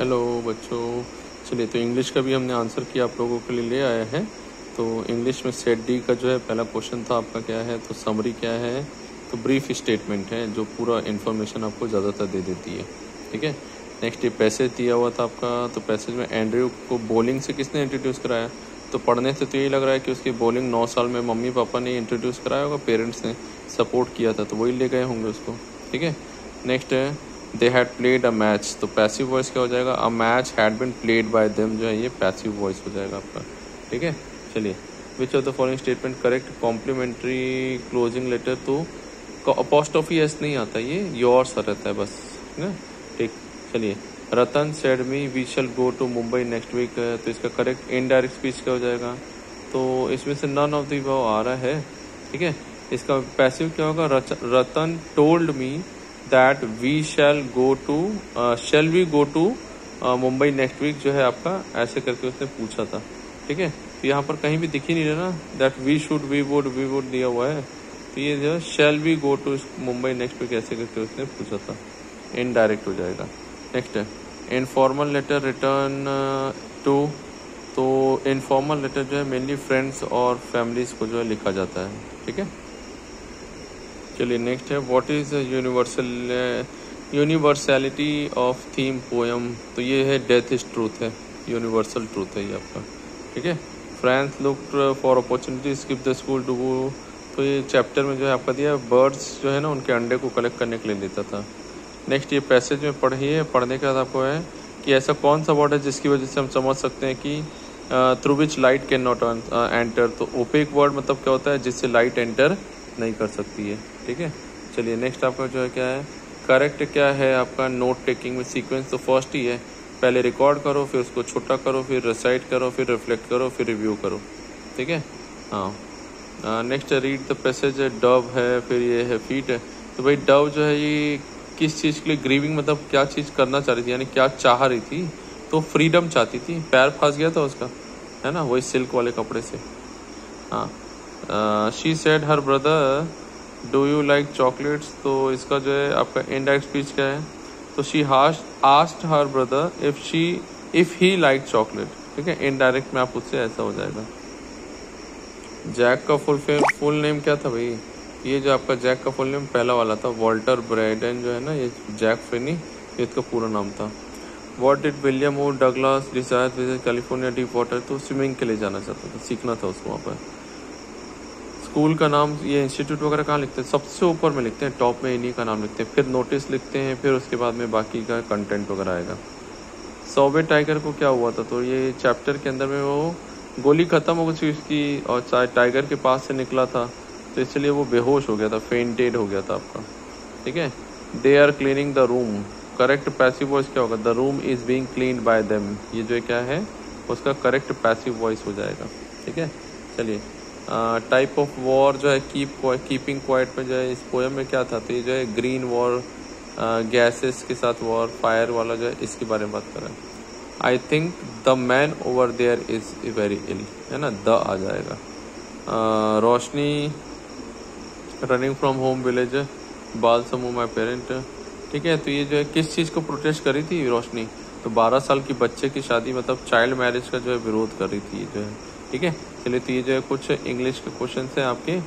Hello बच्चों, चलिए तो इंग्लिश का भी हमने आंसर किया आप लोगों के लिए ले आया है। तो इंग्लिश में सेट डी का जो है पहला क्वेश्चन था आपका क्या है, तो समरी क्या है, तो ब्रीफ स्टेटमेंट है जो पूरा इन्फॉर्मेशन आपको ज़्यादातर दे देती है। ठीक है, नेक्स्ट ये पैसेज दिया हुआ था आपका, तो पैसेज में एंड्रयू को बॉलिंग से किसने इंट्रोड्यूस कराया, तो पढ़ने से तो यही लग रहा है कि उसकी बॉलिंग 9 साल में मम्मी पापा ने इंट्रोड्यूस कराया होगा, पेरेंट्स ने सपोर्ट किया था तो वही ले गए होंगे उसको। ठीक है, नेक्स्ट है they had played a match, तो पैसिव वॉइस क्या हो जाएगा, a match had been played by them, जो है ये पैसिव वॉइस हो जाएगा आपका। ठीक है, चलिए which of the following statement correct, complimentary closing letter, तो अपोस्ट्रोफी एस नहीं आता, ये योर्स रहता है बस ना। ठीक, चलिए Ratan said me we shall go to Mumbai next week, तो इसका करेक्ट इनडायरेक्ट स्पीच क्या हो जाएगा, तो इसमें से नन ऑफ द अबव आ रहा है। ठीक है, इसका पैसिव क्या होगा, Ratan told me that we shall we go to Mumbai next week, जो है आपका ऐसे करके उसने पूछा था। ठीक है, तो यहाँ पर कहीं भी दिख ही नहीं रहा ना, that we should we would दिया हुआ है, तो ये जो shall we go to Mumbai next week ऐसे करके उसने पूछा था, इनडायरेक्ट हो जाएगा। नेक्स्ट है इनफॉर्मल लेटर रिटर्न टू, तो इनफॉर्मल लेटर जो है मेनली फ्रेंड्स और फैमिलीज को जो है लिखा जाता है। ठीक है, चलिए नेक्स्ट है what is universality of theme poem, तो ये है डेथ इज ट्रूथ है, यूनिवर्सल ट्रूथ है ये आपका। ठीक है, Franz looked for opportunity skip the school to go, तो ये चैप्टर में जो है आपका दिया बर्ड्स जो है ना उनके अंडे को कलेक्ट करने के लिए देता था। नेक्स्ट ये पैसेज में पढ़िए, पढ़ने के बाद आपको है कि ऐसा कौन सा वर्ड है जिसकी वजह से हम समझ सकते हैं कि through which light can not enter, तो ओपेक वर्ड मतलब क्या होता है, जिससे लाइट एंटर नहीं कर सकती है। ठीक है, चलिए नेक्स्ट आपका जो है क्या है, करेक्ट क्या है आपका नोट टेकिंग में सीक्वेंस, तो फर्स्ट ही है पहले रिकॉर्ड करो, फिर उसको छोटा करो, फिर रिसाइट करो, फिर रिफ्लेक्ट करो, फिर रिव्यू करो। ठीक है, हाँ next read the passage, Dove है, फिर ये है फीट है, तो भाई डव जो है ये किस चीज़ के लिए, ग्रीविंग मतलब क्या चीज़ करना चाह रही थी, यानी क्या चाह रही थी, तो फ्रीडम चाहती थी, पैर फंस गया था उसका, है ना, वही सिल्क वाले कपड़े से। हाँ, she said her brother do you like chocolates, तो इसका जो है आपका इनडायरेक्ट स्पीच क्या है, तो she asked her brother if he like chocolate. ठीक है, इनडायरेक्ट में आप उससे ऐसा हो जाएगा। जैक का फुल नेम क्या था भाई, ये जो आपका जैक का फुल नेम पहला वाला था वॉल्टर ब्रैडन, जो है ना ये जैक फ्रेनी, ये इसका पूरा नाम था। What did William O Douglas decide visit California deep water, तो स्विमिंग के लिए जाना चाहता था, सीखना था उसको वहाँ पर। स्कूल का नाम, ये इंस्टीट्यूट वगैरह कहाँ लिखते हैं, सबसे ऊपर में लिखते हैं, टॉप में इन्हीं का नाम लिखते हैं, फिर नोटिस लिखते हैं, फिर उसके बाद में बाकी का कंटेंट वगैरह आएगा। सौबे टाइगर को क्या हुआ था, तो ये चैप्टर के अंदर में वो गोली खत्म हो गई उसकी और टाइगर के पास से निकला था, तो इसलिए वो बेहोश हो गया था, फेंटेड हो गया था आपका। ठीक है, they are cleaning the room, correct passive voice क्या होगा, the room is being cleaned by them, ये जो क्या है उसका करेक्ट पैसिव वॉइस हो जाएगा। ठीक है, चलिए टाइप ऑफ वॉर जो है कीपिंग क्वाइट में जो है इस पोएम में क्या था, तो ये जो है ग्रीन वॉर, गैसेस के साथ वॉर, फायर वाला जो है इसके बारे में बात कर रहा है। I think the man over there is very ill, है ना, द आ जाएगा। Roshni running from home village, बाल समूह माई पेरेंट। ठीक है, तो ये जो है किस चीज़ को प्रोटेस्ट करी थी रोशनी, तो 12 साल की बच्चे की शादी मतलब चाइल्ड मैरिज का जो है विरोध कर रही थी ये जो है। ठीक है, चलिए तो ये जो है कुछ इंग्लिश के क्वेश्चन हैं आपके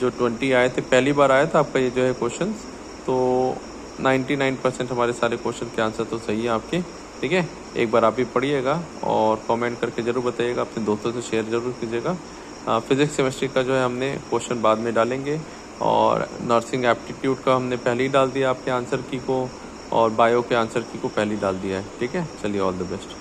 जो 20 आए थे, पहली बार आया था आपका ये जो है क्वेश्चन, तो 99% हमारे सारे क्वेश्चन के आंसर तो सही है आपके। ठीक है, एक बार आप भी पढ़िएगा और कमेंट करके ज़रूर बताइएगा, अपने दोस्तों से शेयर ज़रूर कीजिएगा। फिजिक्स केमिस्ट्री का जो है हमने क्वेश्चन बाद में डालेंगे, और नर्सिंग एप्टीट्यूड का हमने पहले ही डाल दिया आपके आंसर की को, और बायो के आंसर की को पहले ही डाल दिया है। ठीक है, चलिए ऑल द बेस्ट।